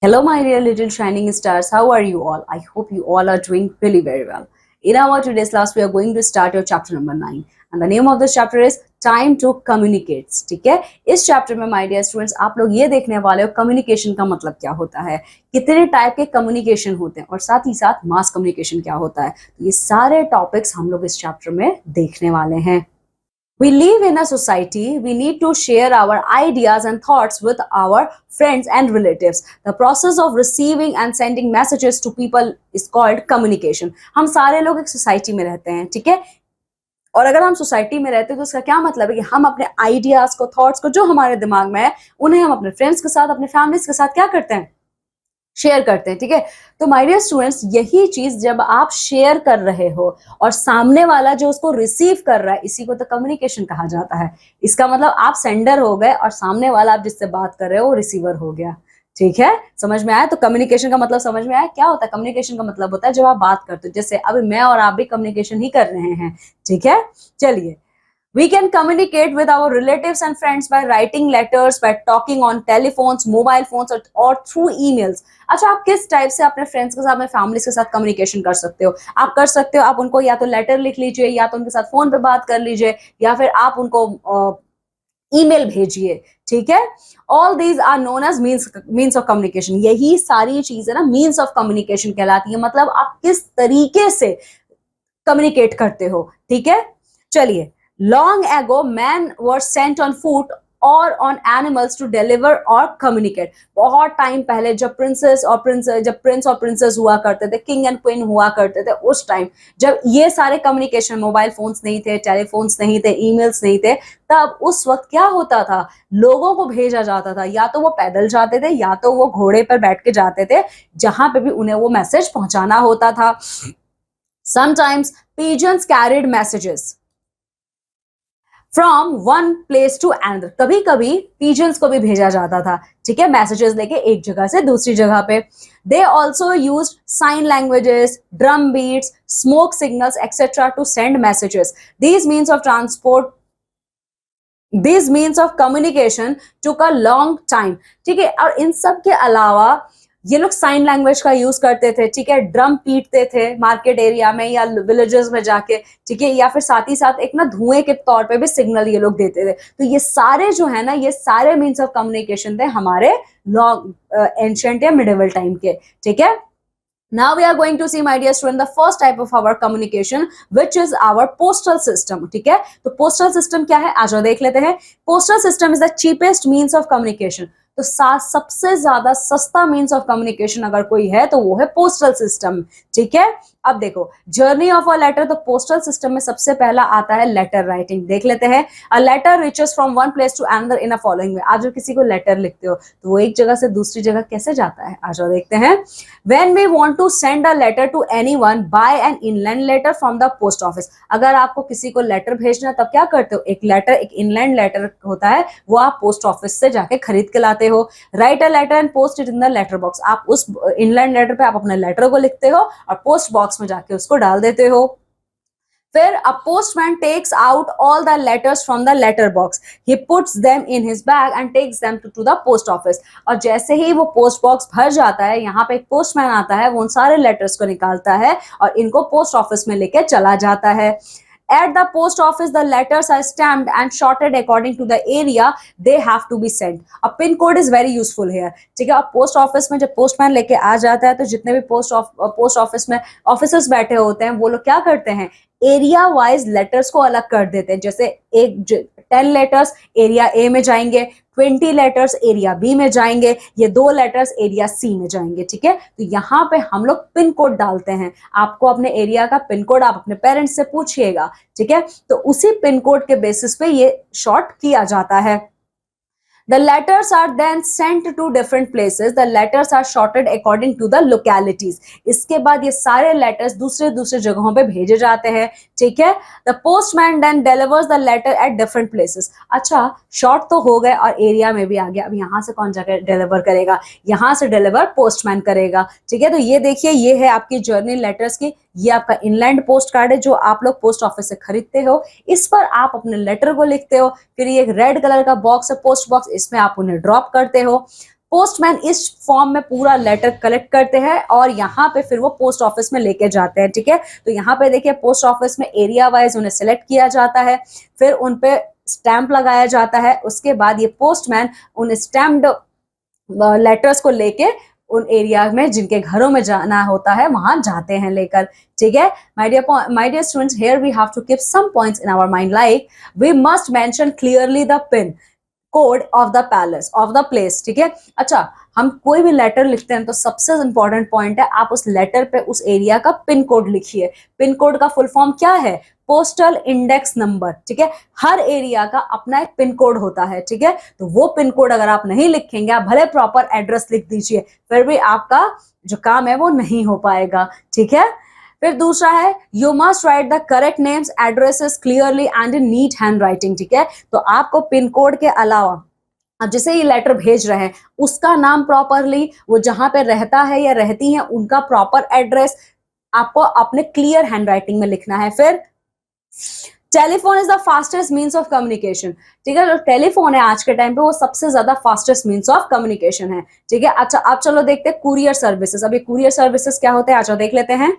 Hello, my dear little shining stars. How are you all? I hope you all are doing really very well. In our today's class, we are going to start your chapter number 9. And the name of this chapter is Time to Communicate. ठीक है, इस chapter में my dear students आप लोग ये देखने वाले हो कम्युनिकेशन का मतलब क्या होता है, कितने टाइप के कम्युनिकेशन होते हैं और साथ ही साथ मास कम्युनिकेशन क्या होता है। ये सारे टॉपिक्स हम लोग इस चैप्टर में देखने वाले हैं। We live in a society. We need to share our ideas and thoughts with our friends and relatives. The process of receiving and sending messages to people is called communication. हम सारे लोग एक society में रहते हैं, ठीक है। और अगर हम सोसाइटी में रहते हैं तो उसका क्या मतलब है कि हम अपने आइडियाज को, थॉट्स को जो हमारे दिमाग में है उन्हें हम अपने फ्रेंड्स के साथ, अपने फैमिलीज के साथ क्या करते हैं, शेयर करते हैं, ठीक है। तो माय डियर स्टूडेंट्स, यही चीज जब आप शेयर कर रहे हो और सामने वाला जो उसको रिसीव कर रहा है, इसी को तो कम्युनिकेशन कहा जाता है। इसका मतलब आप सेंडर हो गए और सामने वाला आप जिससे बात कर रहे हो वो रिसीवर हो गया, ठीक है। समझ में आया? तो कम्युनिकेशन का मतलब समझ में आया क्या होता है? कम्युनिकेशन का मतलब होता है जब आप बात करते हो, जैसे अभी मैं और आप भी कम्युनिकेशन ही कर रहे हैं, ठीक है। चलिए, we can communicate with our relatives and friends by writing letters, by talking on telephones, mobile phones or through emails. अच्छा, आप किस टाइप से अपने फ्रेंड्स के साथ, अपने फैमिली के साथ कम्युनिकेशन कर सकते हो? आप कर सकते हो, आप उनको या तो लेटर लिख लीजिए, या तो उनके साथ फोन पे बात कर लीजिए, या फिर आप उनको ईमेल भेजिए, ठीक है। All these are known as means of communication. यही सारी चीजें ना मीन्स ऑफ कम्युनिकेशन कहलाती है, मतलब आप किस तरीके से कम्युनिकेट करते हो, ठीक है। चलिए, long ago men were sent on foot or on animals to deliver or communicate. बहुत टाइम पहले जब प्रिंस और प्रिंसेस हुआ करते थे, किंग एंड क्वीन हुआ करते थे, उस टाइम जब ये सारे कम्युनिकेशन, मोबाइल फोन्स नहीं थे, टेलीफोन्स नहीं थे, ईमेल्स नहीं थे, तब उस वक्त क्या होता था, लोगों को भेजा जाता था, या तो वो पैदल जाते थे या तो वो घोड़े पर बैठ के जाते थे, जहां पे भी उन्हें वो मैसेज पहुंचाना होता था। Sometimes pigeons carried messages from one place to another. कभी कभी पिजन्स को भी भेजा जाता था, ठीक है, मैसेजेस लेके एक जगह से दूसरी जगह पे। They also use sign languages, drum beats, smoke signals etcetera to send messages. These means of transport, this means of communication took a long time, ठीक है। और इन सब के अलावा ये लोग साइन लैंग्वेज का यूज करते थे, ठीक है, ड्रम पीटते थे मार्केट एरिया में या विलेजेस में जाके, ठीक है, या फिर साथ ही साथ एक ना धुएं के तौर पे भी सिग्नल ये लोग देते थे। तो ये सारे जो है ना, ये सारे मीन्स ऑफ कम्युनिकेशन थे हमारे लॉन्ग एंशिएंट या मिडिवल टाइम के, ठीक है। Now we are going to see, my dear student, the first type of our communication, which is our postal system, ठीक है। तो postal system क्या है, आज देख लेते हैं। Postal system is the cheapest means of communication. तो सबसे ज्यादा सस्ता मीन्स ऑफ कम्युनिकेशन अगर कोई है तो वो है पोस्टल सिस्टम, ठीक है। अब देखो, जर्नी ऑफ अ लेटर, तो पोस्टल सिस्टम में सबसे पहला आता है लेटर राइटिंग। देख लेते हैं। A letter reaches from one place to another in a following way. आज किसी को लेटर लिखते हो तो वो एक जगह से दूसरी जगह कैसे जाता है, आज देखते हैं। When we want to send a letter to anyone, buy an inland letter from the post office. अगर आपको किसी को लेटर भेजना है तब क्या करते हो, एक लेटर, एक इनलैंड लेटर होता है, वो आप पोस्ट ऑफिस से जाके खरीद के लाते हो। Write a letter and post it in the letter box. आप उस इनलैंड लेटर पे आप अपने लेटर को लिखते हो और पोस्ट बॉक्स में जाके उसको डाल देते हो। फिर a postman takes out all the letters from the letter box. He puts them in his bag and takes them to the post office. और जैसे ही वो पोस्ट बॉक्स भर जाता है, यहाँ पे एक पोस्टमैन आता है, वो उन सारे लेटर्स को निकालता है और इनको पोस्ट ऑफिस में लेके चला जाता है। At the post office, the letters are stamped and sorted according to the area they have to be sent. A pin code is very useful here. ठीक है। अब पोस्ट ऑफिस में जब पोस्टमैन लेके आ जाता है तो जितने भी पोस्ट ऑफिस में ऑफिसर्स बैठे होते हैं, वो लोग क्या करते हैं, एरिया वाइज लेटर्स को अलग कर देते हैं। जैसे एक 10 लेटर्स एरिया ए में जाएंगे, 20 लेटर्स एरिया बी में जाएंगे, ये 2 लेटर्स एरिया सी में जाएंगे, ठीक है। तो यहाँ पे हम लोग पिन कोड डालते हैं। आपको अपने एरिया का पिन कोड आप अपने पेरेंट्स से पूछिएगा, ठीक है। तो उसी पिन कोड के बेसिस पे ये शॉर्ट किया जाता है। The letters are then sent to different places. The letters are sorted according to the localities. इसके बाद ये सारे letters दूसरे दूसरे जगहों पे भेजे जाते हैं, ठीक है। The postman then delivers the letter at different places. अच्छा, शॉर्ट तो हो गए और एरिया में भी आ गया। अब यहाँ से कौन जाकर डिलीवर करेगा, यहाँ से डिलीवर पोस्टमैन करेगा, ठीक है। तो ये देखिए, ये है आपकी जर्नी लेटर्स की। ये आपका इनलैंड पोस्ट कार्ड है जो आप लोग पोस्ट ऑफिस से खरीदते हो। इस पर आप अपने लेटर को लिखते हो। फिर ये एक रेड कलर का बॉक्स है, पोस्ट बॉक्स, इसमें आप उन्हें ड्रॉप करते हो। पोस्टमैन इस फॉर्म में पूरा लेटर कलेक्ट करते हैं और यहाँ पे फिर वो पोस्ट ऑफिस में लेके जाते हैं, ठीक है। तो यहाँ पे देखिए पोस्ट ऑफिस में एरिया वाइज उन्हें सिलेक्ट किया जाता है, फिर उन पे स्टैंप लगाया जाता है, उसके बाद ये पोस्टमैन उन स्टैम्प्ड लेटर्स को लेके उन एरिया में जिनके घरों में जाना होता है वहां जाते हैं लेकर, ठीक है। My dear students, here we have to keep some points in our mind, like we must mention clearly the pin code of the palace of the place, ठीक है। अच्छा, हम कोई भी लेटर लिखते हैं तो सबसे इंपॉर्टेंट पॉइंट है आप उस लेटर पे उस एरिया का पिन कोड लिखिए। पिन कोड का फुल फॉर्म क्या है? पोस्टल इंडेक्स नंबर, ठीक है। हर एरिया का अपना एक पिन कोड होता है, ठीक है। तो वो पिन कोड अगर आप नहीं लिखेंगे, आप भले प्रॉपर एड्रेस लिख दीजिए, फिर भी आपका जो काम है वो नहीं हो पाएगा, ठीक है। फिर दूसरा है you must write the correct names addresses clearly and in neat handwriting, ठीक है। तो आपको पिन कोड के अलावा अब जैसे ये लेटर भेज रहे हैं उसका नाम प्रॉपरली, वो जहां पे रहता है या रहती है उनका प्रॉपर एड्रेस आपको अपने क्लियर हैंड राइटिंग में लिखना है। फिर telephone is the fastest means of communication, ठीक है। जो टेलीफोन है आज के टाइम पे वो सबसे ज्यादा फास्टेस्ट मीन्स ऑफ कम्युनिकेशन है, ठीक है। अच्छा, अब चलो देखते हैं कुरियर सर्विसेज। अभी कुरियर सर्विसेज क्या होते हैं, अच्छा देख लेते हैं।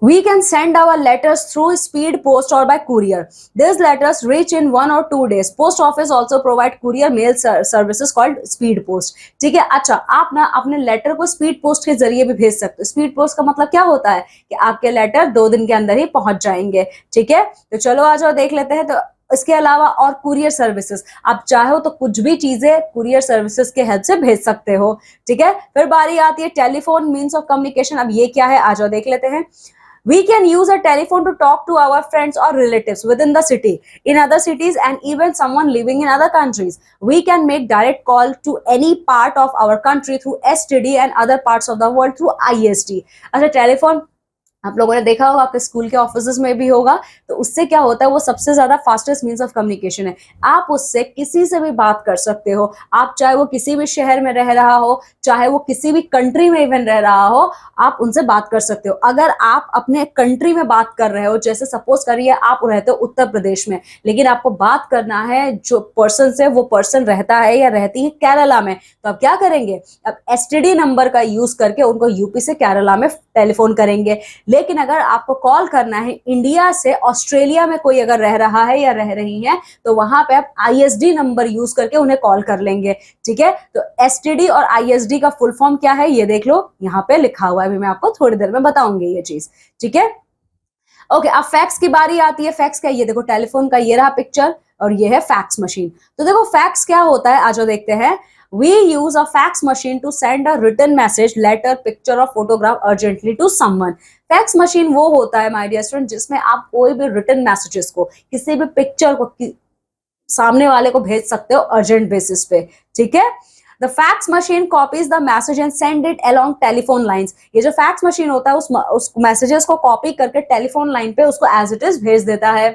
We can send our letters through speed post or by courier. These letters reach in 1 or 2 days. Post office also provide courier mail services called speed post. ठीक है। अच्छा, आप ना अपने लेटर को स्पीड पोस्ट के जरिए भी भेज सकते हो। स्पीड पोस्ट का मतलब क्या होता है कि आपके लेटर 2 दिन के अंदर ही पहुंच जाएंगे, ठीक है। तो चलो आ जाओ देख लेते हैं। तो इसके अलावा और कुरियर सर्विसेज, आप चाहो तो कुछ भी चीजें कुरियर सर्विसेज के हेल्प से भेज सकते हो, ठीक है। फिर बारी आती है टेलीफोन मीन्स ऑफ कम्युनिकेशन। अब ये क्या है, आ जाओ देख लेते हैं। We can use a telephone to talk to our friends or relatives within the city, in other cities, and even someone living in other countries. We can make direct call to any part of our country through STD and other parts of the world through ISD. अच्छा, telephone आप लोगों ने देखा होगा, आपके school के offices में भी होगा। तो उससे क्या होता है, वो सबसे ज्यादा फास्टेस्ट मीन्स ऑफ कम्युनिकेशन है। आप उससे किसी से भी बात कर सकते हो, आप चाहे वो किसी भी शहर में रह रहा हो, चाहे वो किसी भी कंट्री में इवन रह रहा हो, आप उनसे बात कर सकते हो। अगर आप अपने कंट्री में बात कर रहे हो, जैसे सपोज करिए आप रहते हो उत्तर प्रदेश में, लेकिन आपको बात करना है जो पर्सन से, वो पर्सन रहता है या रहती है केरला में, तो आप क्या करेंगे, अब एसटीडी नंबर का यूज करके उनको यूपी से केरला में टेलीफोन करेंगे। लेकिन अगर आपको कॉल करना है इंडिया से ऑस्ट्रेलिया में कोई अगर रह रहा है या रह रही है, तो वहां पे आप आईएसडी नंबर यूज करके उन्हें कॉल कर लेंगे, ठीक है। तो एसटीडी और आईएसडी का फुल फॉर्म क्या है ये देख लो, यहाँ पे लिखा हुआ है, अभी मैं आपको थोड़ी देर में बताऊंगी ये चीज, ठीक है। ओके, अब फैक्स की बारी आती है। फैक्स क्या, ये देखो टेलीफोन का ये रहा पिक्चर और ये है फैक्स मशीन। तो देखो फैक्स क्या होता है, आज देखते हैं। We use a fax machine to send a written message, letter, picture or photograph urgently to someone. Fax machine वो होता है माय डियर स्टूडेंट जिसमें आप कोई भी रिटन मैसेजेस को, किसी भी पिक्चर को सामने वाले को भेज सकते हो अर्जेंट बेसिस पे, ठीक है। The fax machine copies the message and send it along telephone lines. ये जो फैक्स मशीन होता है उस मैसेजेस को कॉपी करके टेलीफोन लाइन पे उसको एज इट इज भेज देता है।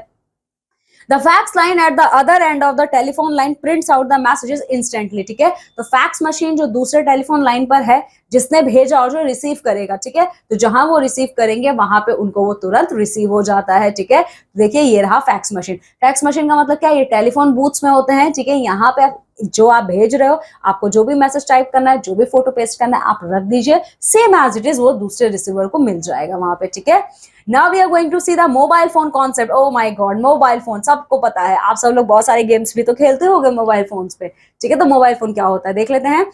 The fax line at the other end of the telephone line prints out the messages instantly, ठीक है। तो फैक्स मशीन जो दूसरे टेलीफोन लाइन पर है, जिसने भेजा और जो रिसीव करेगा, ठीक है, तो जहां वो रिसीव करेंगे वहां पे उनको वो तुरंत रिसीव हो जाता है, ठीक है। देखिए ये रहा फैक्स मशीन। फैक्स मशीन का मतलब क्या है, ये टेलीफोन बूथ्स में होते हैं, ठीक है। यहाँ पे जो आप भेज रहे हो, आपको जो भी मैसेज टाइप करना है, जो भी फोटो पेस्ट करना है, आप रख दीजिए, सेम एज इट इज वो दूसरे रिसीवर को मिल जाएगा वहां पे, ठीक है। Now we are going to see the mobile phone concept. Oh my God, mobile phone सबको पता है, आप सब लोग बहुत सारे गेम्स भी तो खेलते होंगे मोबाइल फोन्स पे, ठीक है। तो मोबाइल फोन क्या होता है देख लेते हैं।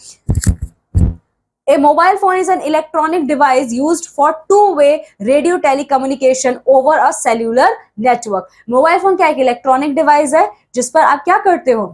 A mobile phone is an electronic device used for two-way radio telecommunication over a cellular network. Mobile phone क्या एक इलेक्ट्रॉनिक डिवाइस है जिस पर आप क्या करते हो,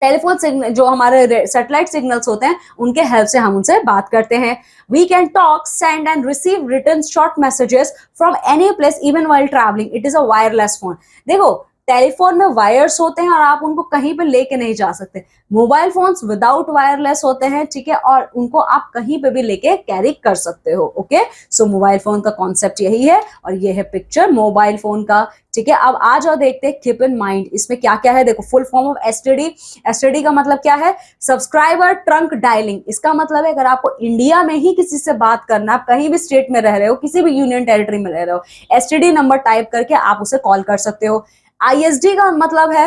टेलीफोन सिग्नल, जो हमारे सैटेलाइट सिग्नल्स होते हैं उनके हेल्प से हम उनसे बात करते हैं। We can talk, send and receive written short messages from any place even while travelling. It is a wireless phone. देखो टेलीफोन में वायर्स होते हैं और आप उनको कहीं पे लेके नहीं जा सकते। मोबाइल फोन्स विदाउट वायरलेस होते हैं, ठीक है, और उनको आप कहीं पे भी लेके कैरी कर सकते हो। ओके, सो मोबाइल फोन का कॉन्सेप्ट यही है और ये है पिक्चर मोबाइल फोन का, ठीक है। अब आ जाओ देखते हैं कीप इन माइंड इसमें क्या क्या है। देखो full form of STD. STD का मतलब क्या है, सब्सक्राइबर ट्रंक डायलिंग। इसका मतलब है अगर आपको इंडिया में ही किसी से बात करना, आप कहीं भी स्टेट में रह रहे हो, किसी भी यूनियन टेरिटरी में रह रहे हो, एसटीडी नंबर टाइप करके आप उसे कॉल कर सकते हो। आईएसडी का मतलब है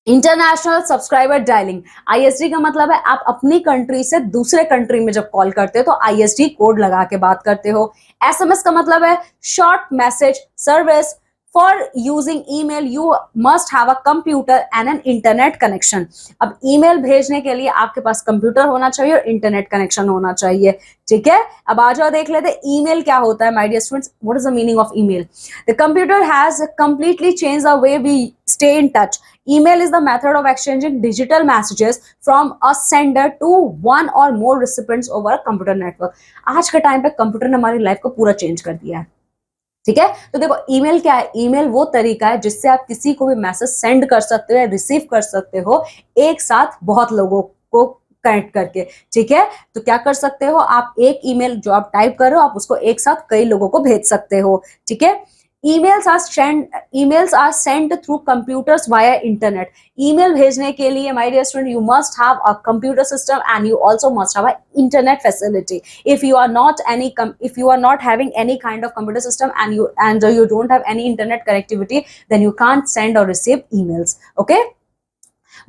इंटरनेशनल सब्सक्राइबर डायलिंग, आईएसडी का मतलब है आप अपनी कंट्री से दूसरे कंट्री में जब कॉल करते हो तो आईएसडी कोड लगा के बात करते हो। एसएमएस का मतलब है short message service. For using email you must have a computer and an internet connection. अब ईमेल भेजने के लिए आपके पास कंप्यूटर होना चाहिए और इंटरनेट कनेक्शन होना चाहिए। ठीक है, अब आ जाओ देख लेते हैं ईमेल क्या होता है। My dear students, what is the meaning of email? The computer has completely change the way we stay in touch. Email is the method of exchanging digital messages from a sender to one or more recipients over a computer network. आज के time पे computer ने हमारी life को पूरा change कर दिया है। ठीक है, तो देखो ईमेल क्या है? ईमेल वो तरीका है जिससे आप किसी को भी मैसेज सेंड कर सकते हो या रिसीव कर सकते हो एक साथ बहुत लोगों को कनेक्ट करके। ठीक है, तो क्या कर सकते हो आप? एक ईमेल जो आप टाइप कर रहे हो आप उसको एक साथ कई लोगों को भेज सकते हो। ठीक है, emails are sent through computers via internet. Email भेजने के लिए my dear student you must have a computer system and you also must have an internet facility. If you are not having any kind of computer system and you don't have any internet connectivity, then you can't send or receive emails. Okay,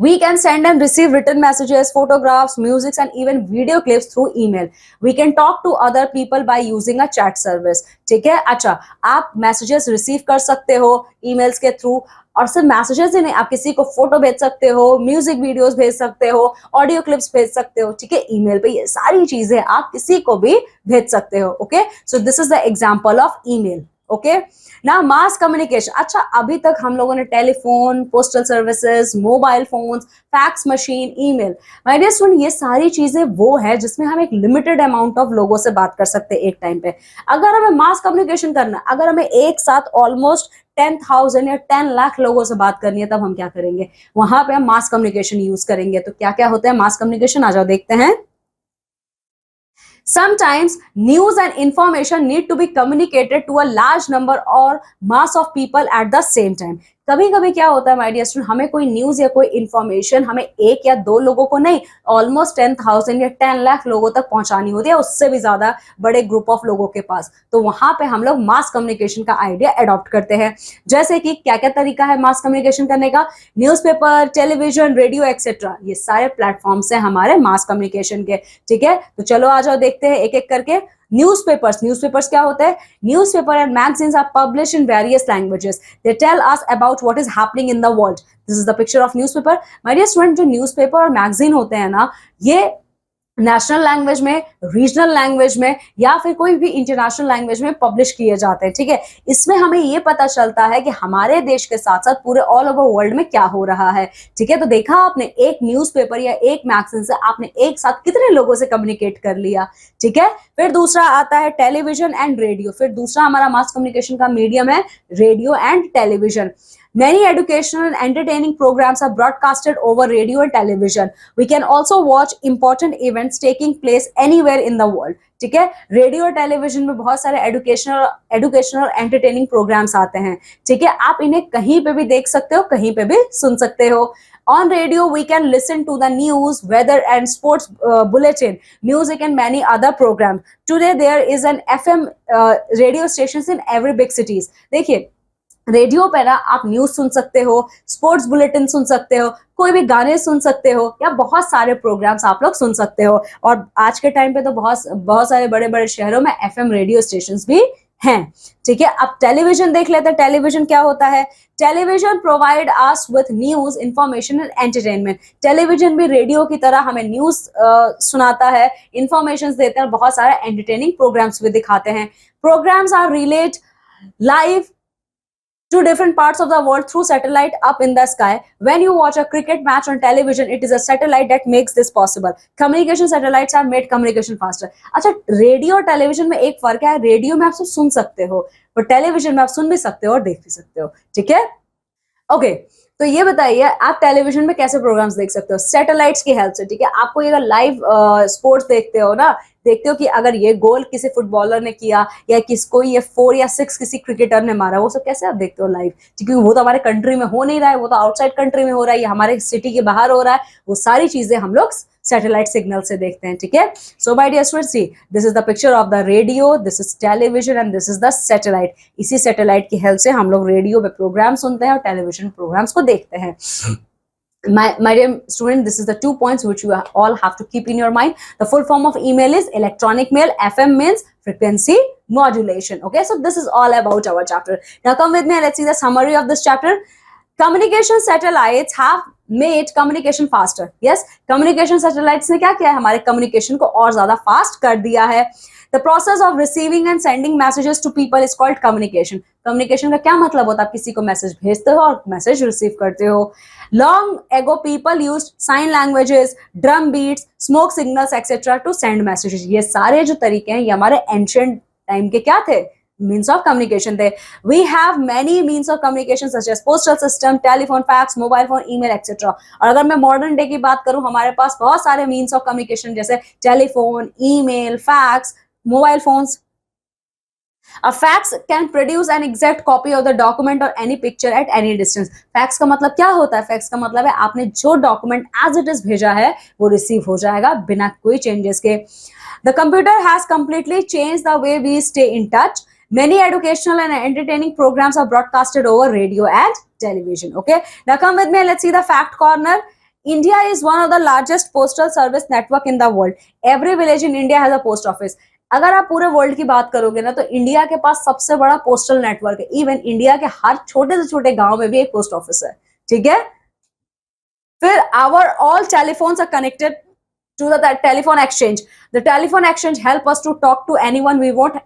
we can send and receive written messages, photographs, music and even video clips through email. We can talk to other people by using a chat service. ठीक है, अच्छा आप messages receive कर सकते हो emails के through, और सिर्फ मैसेजेस ही नहीं, आप किसी को फोटो भेज सकते हो, म्यूजिक वीडियोस भेज सकते हो, ऑडियो क्लिप्स भेज सकते हो। ठीक है, ईमेल पे ये सारी चीजें आप किसी को भी भेज सकते हो। Okay, so this is the example of email. Okay, ना मास कम्युनिकेशन। अच्छा, अभी तक हम लोगों ने telephone, postal services, mobile phones, fax machine, email, my dear student, ये सारी चीजें वो है जिसमें हम एक लिमिटेड अमाउंट ऑफ लोगों से बात कर सकते हैं एक टाइम पे। अगर हमें मास कम्युनिकेशन करना, अगर हमें एक साथ ऑलमोस्ट 10,000 या 10 लाख लोगों से बात करनी है, तब हम क्या करेंगे? वहां पे हम मास कम्युनिकेशन यूज करेंगे। तो क्या क्या होता है मास कम्युनिकेशन? आ जाओ देखते हैं। Sometimes news and information need to be communicated to a large number or mass of people at the same time. कभी कभी क्या होता है माय डियर स्टूडेंट, हमें कोई न्यूज या कोई इंफॉर्मेशन हमें एक या दो लोगों को नहीं, ऑलमोस्ट 10,000 या 10 लाख लोगों तक पहुंचानी होती है, उससे भी ज्यादा बड़े ग्रुप ऑफ लोगों के पास। तो वहां पे हम लोग मास कम्युनिकेशन का आइडिया अडॉप्ट करते हैं। जैसे कि क्या क्या तरीका है मास कम्युनिकेशन करने का? न्यूज़पेपर, टेलीविजन, रेडियो एक्सेट्रा, ये सारे प्लेटफॉर्म्स हैं हमारे मास कम्युनिकेशन के। ठीक है, तो चलो आ जाओ देखते हैं एक एक करके। न्यूज़पेपर्स क्या होते हैं? Newspaper and magazines are publish in various languages. They tell us about what is happening in the world. This is the picture of newspaper. My dear student, जो न्यूज़पेपर और मैगजीन होते हैं ना, ये नेशनल लैंग्वेज में, regional language में या फिर कोई भी इंटरनेशनल लैंग्वेज में पब्लिश किए जाते हैं। ठीक है, इसमें हमें ये पता चलता है कि हमारे देश के साथ साथ पूरे ऑल ओवर वर्ल्ड में क्या हो रहा है। ठीक है, तो देखा आपने, एक न्यूज़पेपर या एक मैगजीन से आपने एक साथ कितने लोगों से कम्युनिकेट कर लिया। ठीक है, फिर दूसरा आता है टेलीविजन एंड रेडियो। फिर दूसरा हमारा मास कम्युनिकेशन का मीडियम है radio and television. Many educational and entertaining programs are broadcasted over radio and television. We can also watch important events taking place anywhere in the world. ठीक है, radio और television में बहुत सारे एजुकेशनल एंटरटेनिंग प्रोग्राम्स आते हैं। ठीक है, आप इन्हें कहीं पे भी देख सकते हो, कहीं पे भी सुन सकते हो। On radio, we can listen to the news, weather and sports bulletin, music and many other programs. Today, there is an FM radio stations in every big cities. देखिए, रेडियो पे ना आप न्यूज सुन सकते हो, स्पोर्ट्स बुलेटिन सुन सकते हो, कोई भी गाने सुन सकते हो, या बहुत सारे प्रोग्राम्स आप लोग सुन सकते हो। और आज के टाइम पे तो बहुत सारे बड़े बड़े शहरों में एफएम रेडियो स्टेशंस भी हैं। ठीक है, अब टेलीविजन देख लेते हैं। टेलीविजन क्या होता है? Television provide us with news, information and entertainment. Television भी रेडियो की तरह हमें न्यूज सुनाता है, इंफॉर्मेशन देता है, बहुत सारे एंटरटेनिंग प्रोग्राम्स भी दिखाते हैं। Programs are relate live to different parts of the world through satellite up in the sky. When you watch a cricket match on television, it is a satellite that makes this possible. Communication satellites have made communication faster. अच्छा, radio और television में एक फर्क है, radio में आप सिर्फ सुन सकते हो, पर टेलीविजन में आप सुन भी सकते हो और देख भी सकते हो। ठीक है, ओके, तो ये बताइए आप टेलीविजन में कैसे प्रोग्राम्स देख सकते हो? सैटेलाइट्स की हेल्प से। ठीक है, आपको ये अगर लाइव स्पोर्ट्स देखते हो ना, देखते हो कि अगर ये गोल किसी फुटबॉलर ने किया या किसको ये 4 या 6 किसी क्रिकेटर ने मारा, वो सब कैसे आप देखते हो लाइव? क्योंकि वो तो हमारे कंट्री में हो नहीं रहा है, वो तो आउटसाइड कंट्री में हो रहा है, या हमारे सिटी के बाहर हो रहा है। वो सारी चीजें हम लोग सैटेलाइट सिग्नल से देखते हैं। ठीक है, so my dear students, see this is the picture of the radio, this is television and this is the satellite. इसी सैटेलाइट की हेल्प से हम लोग रेडियो पे प्रोग्राम सुनते हैं और टेलीविजन प्रोग्राम्स को देखते हैं। my dear student, this is the 2 points which you all have to keep in your mind. The full form of email is electronic mail. FM means frequency modulation. Okay, so this is all about our chapter. Now come with me and let's see the summary of this chapter. Communication satellites have made communication faster. Yes, communication satellites ने क्या किया है, हमारे communication को और ज्यादा fast कर दिया है. The process of receiving and sending messages to people is called communication. Communication का क्या मतलब होता है, आप किसी को मैसेज भेजते हो और मैसेज रिसीव करते हो. Long ago people used sign languages, drum beats, smoke signals etc. to send messages. ये सारे जो तरीके हैं ये हमारे ancient time के क्या थे, means of communication थे. We have many means of communication such as postal system, telephone, fax, mobile phone, email etc. और अगर मैं modern day की बात करूं, हमारे पास बहुत सारे means of communication जैसे telephone, email, fax, mobile phones. A fax can produce an exact copy of the document or any picture at any distance. Fax का मतलब क्या होता है? Fax का मतलब है आपने जो document as it is भेजा है वो receive हो जाएगा बिना कोई changes के. The computer has completely changed the way we stay in touch. Many educational and entertaining programs are broadcasted over radio and television. Okay, now come with me and let's see the fact corner. India is one of the largest postal service network in the world. Every village in India has a post office. अगर आप पूरे world की बात करोगे ना तो India के पास सबसे बड़ा पोस्टल नेटवर्क है. इवन इंडिया के हर छोटे से छोटे गांव में भी एक पोस्ट ऑफिस है. ठीक है. फिर our all telephones are connected to the telephone exchange. The telephone exchange help us to talk to anyone we want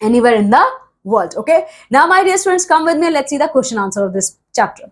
anywhere in the world. Okay, now my dear students, come with me, let's see the question answer of this chapter.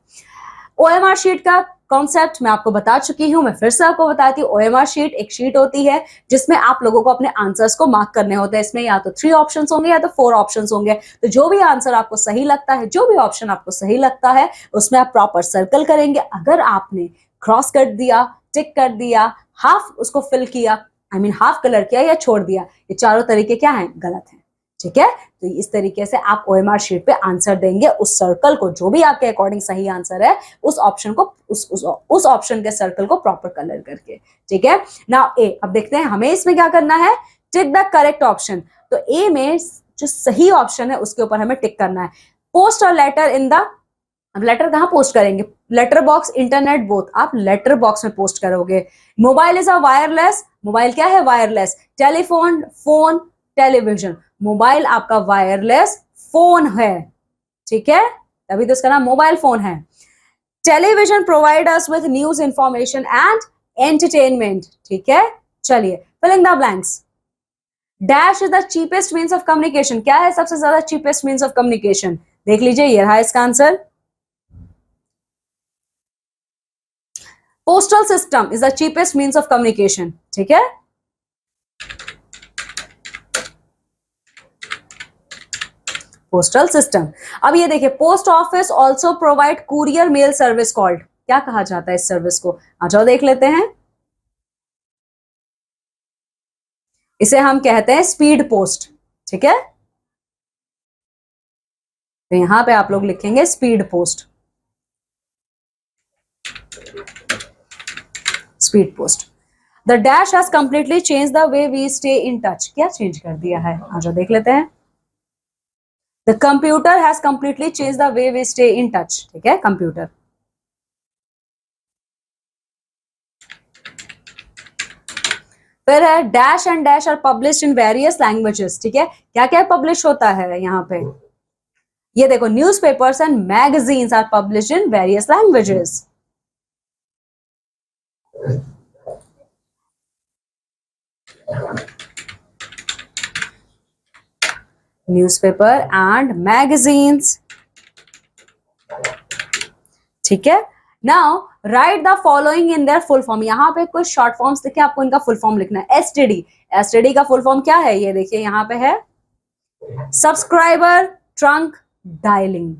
OMR sheet का concept मैं आपको बता चुकी हूं, मैं फिर से आपको बताती हूँ. OMR शीट एक शीट होती है जिसमें आप लोगों को अपने आंसर्स को मार्क करने होते हैं. इसमें या तो 3 ऑप्शंस होंगे या तो 4 ऑप्शंस होंगे. तो जो भी आंसर आपको सही लगता है, जो भी ऑप्शन आपको सही लगता है उसमें आप प्रॉपर सर्कल करेंगे. अगर आपने क्रॉस कर दिया, टिक कर दिया, हाफ उसको फिल किया, आई मीन हाफ कलर किया या छोड़ दिया, ये चारों तरीके क्या हैं, गलत हैं. ठीक है. तो इस तरीके से आप OMR शीट पे आंसर देंगे. उस सर्कल को जो भी आपके अकॉर्डिंग सही आंसर है उस ऑप्शन को उस ऑप्शन के सर्कल को प्रॉपर कलर करके. ठीक है. नाउ ए, अब देखते हैं हमें इसमें क्या करना है. Tick the correct option. तो ए में जो सही ऑप्शन है उसके ऊपर हमें टिक करना है. पोस्ट और लेटर इन द, अब लेटर कहाँ पोस्ट करेंगे, लेटर बॉक्स, इंटरनेट, बोथ. आप लेटर बॉक्स में पोस्ट करोगे. Mobile is a wireless, mobile क्या है, wireless. Telephone, phone, television, mobile आपका वायरलेस फोन है. ठीक है, तभी तो इसका नाम मोबाइल फोन है. Television provide us with news, information and entertainment. ठीक है. चलिए, filling the blanks. Dash is the cheapest means of communication. क्या है सबसे ज्यादा चीपेस्ट मीन्स ऑफ कम्युनिकेशन, देख लीजिए, ये रहा इसका answer. Postal system is the cheapest means of communication. ठीक है. Postal system. अब ये देखिए, post office also provide courier mail service called, क्या कहा जाता है इस सर्विस को, आ जाओ देख लेते हैं. इसे हम कहते हैं स्पीड पोस्ट. ठीक है. तो यहां पे आप लोग लिखेंगे speed post, speed post. The dash has completely change the way we stay in touch. क्या चेंज कर दिया है, आ जाओ देख लेते हैं. The computer has completely change the way we stay in touch. ठीक है, कंप्यूटर. फिर है dash and dash are published in various languages. ठीक है, क्या क्या पब्लिश होता है यहाँ पे, ये देखो, newspapers and magazines are published in various languages. Newspaper and magazines. ठीक है. Now write the following in their full form. यहाँ पे कुछ शॉर्ट फॉर्म्स देखिए, आपको इनका फुल फॉर्म लिखना है. एसटीडी, एसटीडी का फुल फॉर्म क्या है, ये देखिए यहाँ पे है, सब्सक्राइबर ट्रंक डायलिंग.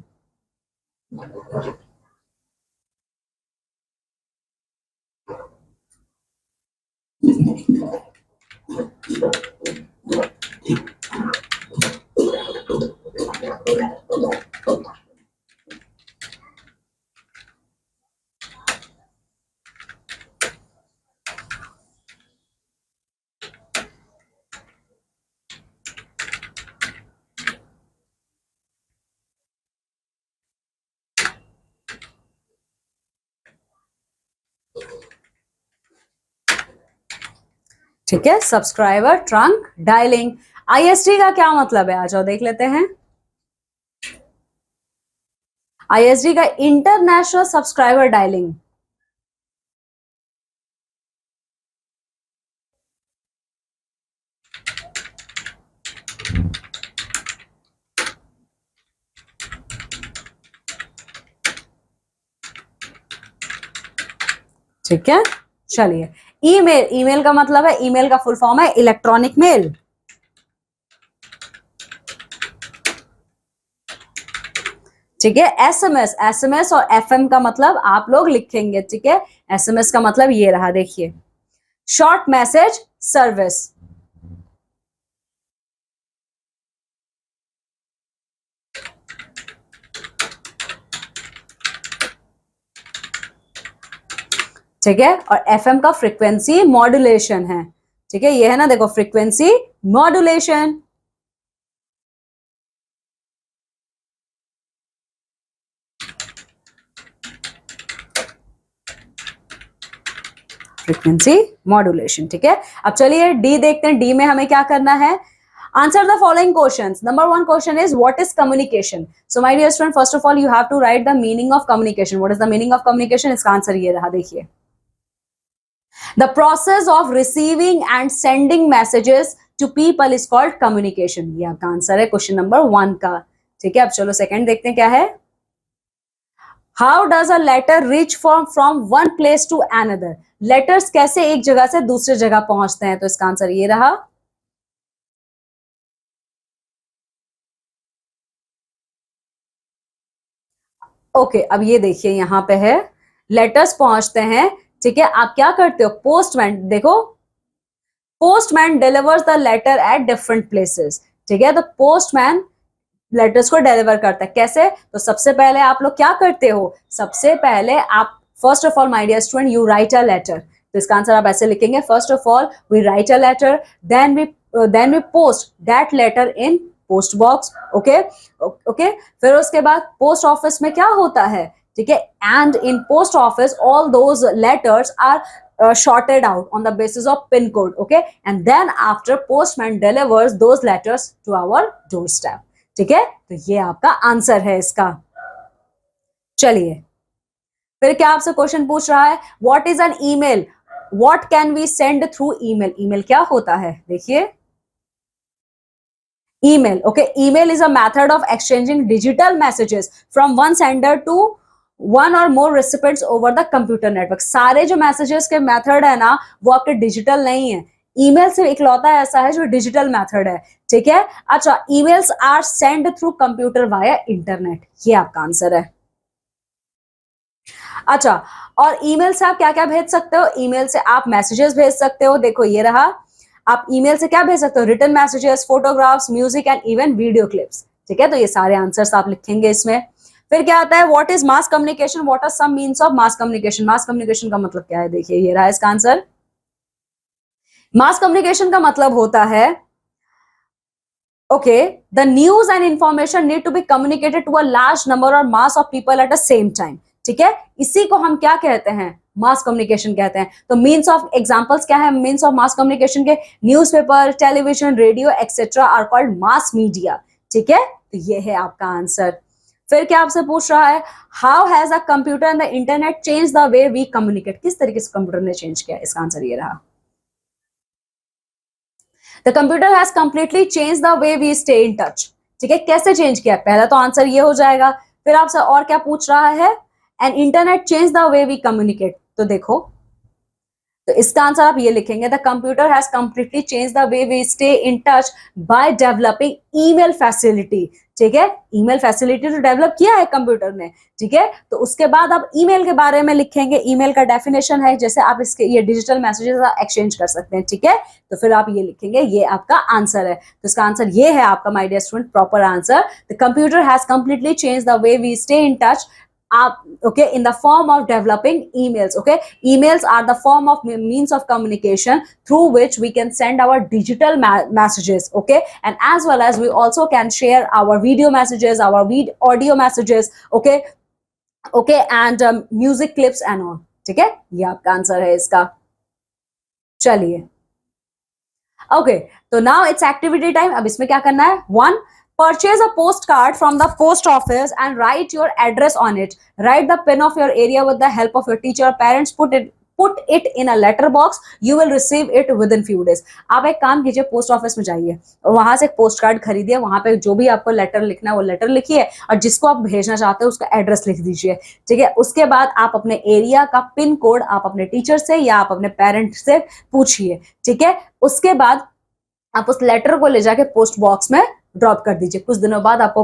ठीक है, सब्सक्राइबर ट्रंक डायलिंग। आईएसडी का क्या मतलब है, आ जाओ देख लेते हैं। आईएसडी का इंटरनेशनल सब्सक्राइबर डायलिंग। ठीक है, चलिए। ईमेल, ईमेल का मतलब है, ईमेल का फुल फॉर्म है इलेक्ट्रॉनिक मेल। ठीक है, एसएमएस, एसएमएस और एफएम का मतलब आप लोग लिखेंगे। ठीक है, एसएमएस का मतलब ये रहा, देखिए, शॉर्ट मैसेज सर्विस। ठीक है, और एफएम का फ्रीक्वेंसी मॉड्यूलेशन है। ठीक है, ये है ना, देखो, फ्रीक्वेंसी मॉड्यूलेशन। Frequency modulation. ठीक है, अब चलिए डी देखते हैं। डी में हमें क्या करना है, answer the following questions. Number one question is, what is communication? So my dear student, first of all you have to write the meaning of communication. What is the meaning of communication? इसका answer ये रहा, देखिए, the process of receiving and sending messages to people is called communication. ये आपका answer है question number 1 का। ठीक है, अब चलो सेकंड देखते हैं क्या है। How does a letter reach from one place to another? Letters कैसे एक जगह से दूसरी जगह पहुंचते हैं, तो इसका आंसर ये रहा। ओके, अब ये देखिए, यहां पे है, लेटर्स पहुंचते हैं। ठीक है, आप क्या करते हो, पोस्टमैन, देखो, postman delivers the letter at different places. ठीक है, तो पोस्टमैन लेटर्स को डिलीवर करता है, कैसे, तो सबसे पहले आप लोग क्या करते हो, सबसे पहले आप, first of all my dear student, you write a letter. तो इसका आंसर आप ऐसे लिखेंगे, first of all we write a letter, then we post that letter in post box. Okay okay, फिर उसके बाद पोस्ट ऑफिस में क्या होता है, ठीक है, and in post office all those letters are sorted out on the basis of pin code. Okay, and then after postman delivers those letters to our doorstep. ठीक है, तो ये आपका आंसर है इसका। चलिए, फिर क्या आपसे क्वेश्चन पूछ रहा है, what is an email, what can we send through email. Email क्या होता है, देखिए, email. Okay, email is a method of exchanging digital messages from one sender to one or more recipients over the computer network. सारे जो messages के method है ना, वो आपके डिजिटल नहीं है, ईमेल से इकलौता ऐसा है जो डिजिटल मेथड है। ठीक है, अच्छा, emails are send through computer via internet, ये आपका आंसर है। अच्छा, और ईमेल से आप क्या क्या भेज सकते हो, ईमेल से आप मैसेजेस भेज सकते हो, देखो ये रहा, आप ईमेल से क्या भेज सकते हो, written messages, photographs, music and even video clips. ठीक है, तो ये सारे आंसर्स आप लिखेंगे इसमें। फिर क्या आता है, what is mass communication, what are some means of mass communication. Mass communication का मतलब क्या है, देखिए ये रहा इसका आंसर। मास कम्युनिकेशन का मतलब होता है, okay, the news and information need to be communicated to a large number or mass of people at the same time. ठीक है, इसी को हम क्या कहते हैं, मास कम्युनिकेशन कहते हैं। तो मीन्स ऑफ एग्जांपल्स क्या है, मीन्स ऑफ मास कम्युनिकेशन के, newspaper, television, radio etcetera are called mass media. ठीक है, तो ये है आपका आंसर। फिर क्या आपसे पूछ रहा है, how has a computer and the internet change the way we communicate, किस तरीके से कंप्यूटर ने चेंज किया, इसका आंसर ये रहा। The computer has completely change the way we stay in touch. ठीक है, कैसे चेंज किया, पहला तो आंसर ये हो जाएगा। फिर आपसे और क्या पूछ रहा है, and internet change the way we communicate. तो देखो, तो इसका आंसर आप ये लिखेंगे, the computer has completely change the way we stay in touch by developing email facility. ठीक है, ईमेल फैसिलिटी तो डेवलप किया है कंप्यूटर ने। ठीक है, तो उसके बाद आप ईमेल के बारे में लिखेंगे, ईमेल का डेफिनेशन है, जैसे आप इसके ये डिजिटल मैसेजेस एक्सचेंज कर सकते हैं। ठीक है, तो फिर आप ये लिखेंगे, ये आपका आंसर है। तो इसका आंसर ये है आपका, my dear student, proper answer, the computer has completely change the way we stay in touch, okay, in the form of developing emails. Okay, emails are the form of means of communication through which we can send our digital messages. Okay, and as well as we also can share our video messages, our audio messages. Okay, okay, and music clips and all. ठीक है, ये आपका answer है इसका। चलिए, okay, तो now it's activity time. अब इसमें क्या करना है? One, purchase a postcard from the post office and write your address on it. Write the pin of your area with the help of your teacher or parents. Put it in a letter box. You will receive it within few days. आप एक काम कीजिए, post office में जाइए और वहां से एक पोस्ट कार्ड खरीदिए, वहां पे जो भी आपको लेटर लिखना है वो लेटर लिखिए और जिसको आप भेजना चाहते हो उसका एड्रेस लिख दीजिए, ठीक है। उसके बाद आप अपने एरिया का पिन कोड आप अपने टीचर से या आप अपने पेरेंट से पूछिए, ठीक है। उसके बाद आप उस लेटर को ले जाके पोस्ट बॉक्स में ड्रॉप कर दीजिए। कुछ दिनों बाद आपको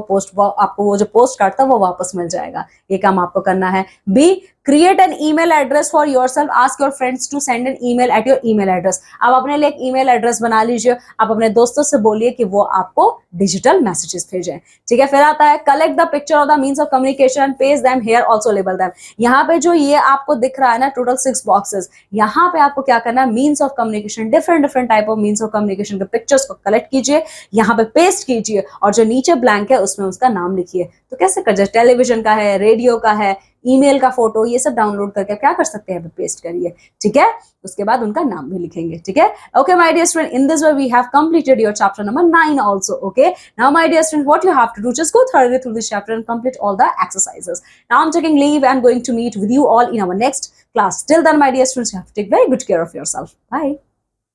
वो जो पोस्ट कार्ड था वो वापस मिल जाएगा। ये काम आपको करना है। B, create an email address for yourself. Ask your friends to send an email at your email address. आप अपने लिए एक ईमेल एड्रेस बना लीजिए। आप अपने दोस्तों से बोलिए कि वो आपको डिजिटल मैसेजेस भेजें, ठीक है। फिर आता है collect the picture of the means of communication, paste them here, also label them. यहाँ पे जो ये आपको दिख रहा है ना, टोटल 6 बॉक्सेस, यहाँ पे आपको क्या करना है? Means of communication, different different type of means of communication के पिक्चर्स को कलेक्ट कीजिए, यहाँ पे पेस्ट कीजिए और जो नीचे ब्लैंक है उसमें उसका नाम लिखिए। तो कैसे कर, जैसे टेलीविजन का है, रेडियो का है, ईमेल का फोटो, ये सब डाउनलोड करके क्या कर सकते हैं? पेस्ट करिए, ठीक है। उसके बाद उनका नाम भी लिखेंगे, ठीक है। Okay my dear student, in this way we have completed your chapter number 9 also. Okay, now my dear student, what you have to do, just go thoroughly through this chapter and complete all the exercises. Now I'm taking leave and going to meet with you all in our next class. Till then my dear students, you have to take very good care of yourself. Bye.